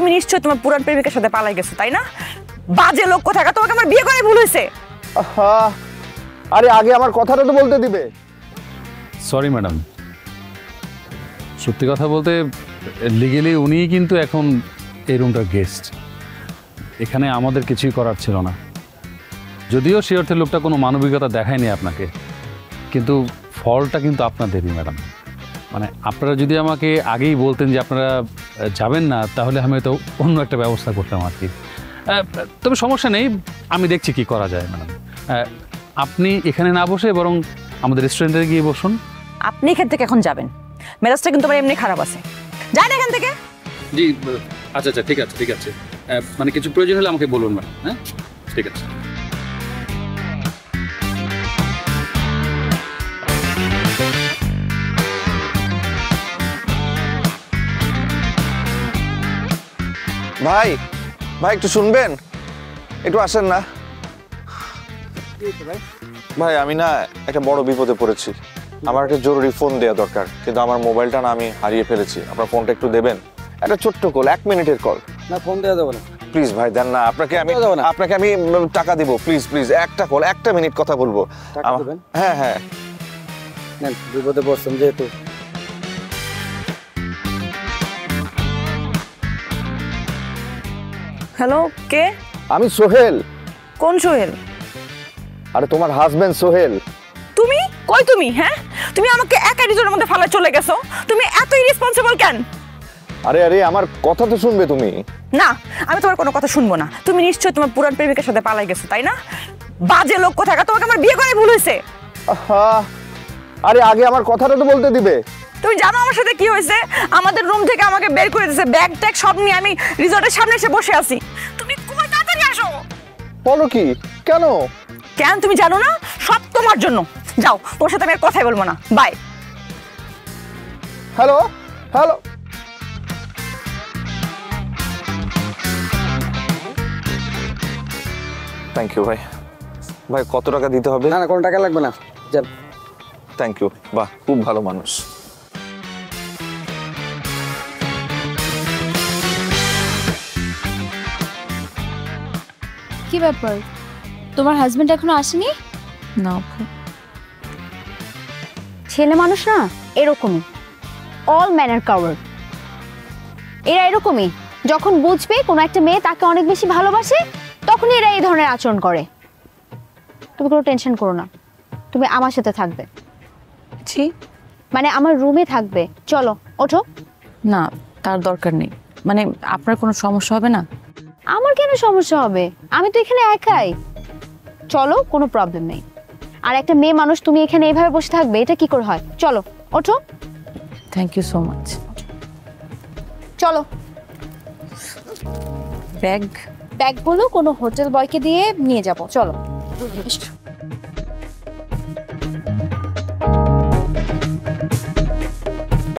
তুমি নিশ্চয়ই তোমার পুরান প্রেমিকের সাথে পালাই গেছো তাই না? বাজে লোক কোথাকার, তোমাকে আমার বিয়ে করে ভুল হয়েছে। আরে আগে আমার কথাটা তো বলতে দিবে। সরি ম্যাডাম, সত্যি কথা বলতে লিগেলি উনিই কিন্তু এখন এই রুমটার গেস্ট। এখানে আমাদের কিছুই করার ছিল না। যদিও সে অর্থে লোকটা কোনো মানবিকতা দেখায়নি আপনাকে, কিন্তু ফলটা কিন্তু আপনাদেরই ম্যাডাম। মানে আপনারা যদি আমাকে আগেই বলতেন যে আপনারা যাবেন না, তাহলে আমি তো অন্য একটা ব্যবস্থা করতাম আর কি। তবে সমস্যা নেই, আমি দেখছি কি করা যায় ম্যাডাম। আপনি এখানে না বসে বরং আমাদের রেস্টুরেন্টে গিয়ে বসুন। আপনি এখান থেকে এখন যাবেন, মেজাজটা কিন্তু আমার এমনি খারাপ আছে। যান এখান থেকে। জি আচ্ছা আচ্ছা, ঠিক আছে ঠিক আছে। মানে কিছু প্রয়োজন হলে আমাকে বলুন ম্যাডাম। হ্যাঁ ঠিক আছে। ভাই ভাই একটু শুনবেন, একটু আসেন না ভাই। আমি না একটা বড় বিপদে পড়েছি, আমার একটা জরুরি ফোন দেওয়া দরকার, কিন্তু আমার মোবাইলটা না আমি হারিয়ে ফেলেছি। আপনার ফোনটা একটু দেবেন? একটা ছোট্ট কল, 1 মিনিটের কল। না ফোন দেওয়া যাবে না। প্লিজ ভাই দেন না, আপনাকে আমি টাকা দিব। প্লিজ প্লিজ একটা কল, 1 মিনিট কথা বলবো। হ্যাঁ হ্যাঁ নেন, বিপদে পড়ছেন যেহেতু। হ্যালো, কে? আমি সোহেল। কোন সোহেল? আরে তোমার হাজবেন্ড সোহেল। তুমি কই তুমি? হ্যাঁ, তুমি আমাকে একা রিজনের মধ্যে ফালা চলে গেছো। তুমি এত ইরেসপন্সিবল কেন? আরে আরে আমার কথা তো শুনবে তুমি। না, আমি তোমার কোনো কথা শুনবো না। তুমি নিশ্চয়ই তোমার পুরান প্রেমিকের সাথে পালাই গেছো তাই না? বাজে লোক কোথাকার, তোমাকে আমার বিয়ে করে ভুল হয়েছে। আরে আগে আমার কথাটা তো বলতে দিবে। তুমি জানো আমার সাথে কি হয়েছে? আমাদের রুম থেকে আমাকে বের করে দিয়েছে, ব্যাগ ট্যাগ সব নিয়ে আমি রিসর্টের সামনে এসে বসে আছি। তুমি কই, তাড়াতাড়ি আসো। বলো কি? কেন? কেন তুমি জানো না? সব তোমার জন্য। যাও, তোর সাথে আমি আর কথাই বলবো না। Bye. Hello hello. Thank you ভাই। ভাই কত টাকা দিতে হবে? না না, কোনো টাকা লাগবে না, যান। Thank you. বাহ, খুব ভালো মানুষ। কি ব্যাপার, তোমার হাজবেন্ড এখনো আসেনি? না, ছেলে মানুষ না এরকমই, অল ম্যানার কাওয়ার্ড। এরা এরকমই, যখন বুঝবে কোনো একটা মেয়ে তাকে অনেক বেশি ভালোবাসে, তখনই এরা এই ধরনের আচরণ করে। তুমি কোনো টেনশন করো না, তুমি আমার সাথে থাকবে। জি, মানে আমার রুমে থাকবে। চলো ওঠো। না, তার দরকার নেই। মানে আপনার কোনো সমস্যা হবে না? আমার কেন সমস্যা হবে? আমি তো এখানে একাই। চলো, কোনো প্রবলেম নেই। আর একটা মেয়ে মানুষ তুমি এখানে এইভাবে বসে থাকবে, এটা কি করে হয়? চলো ওঠো। Thank you so much. চলো। ব্যাগ ব্যাগগুলো কোনো হোটেল বয়কে দিয়ে নিয়ে যাবো। চলো।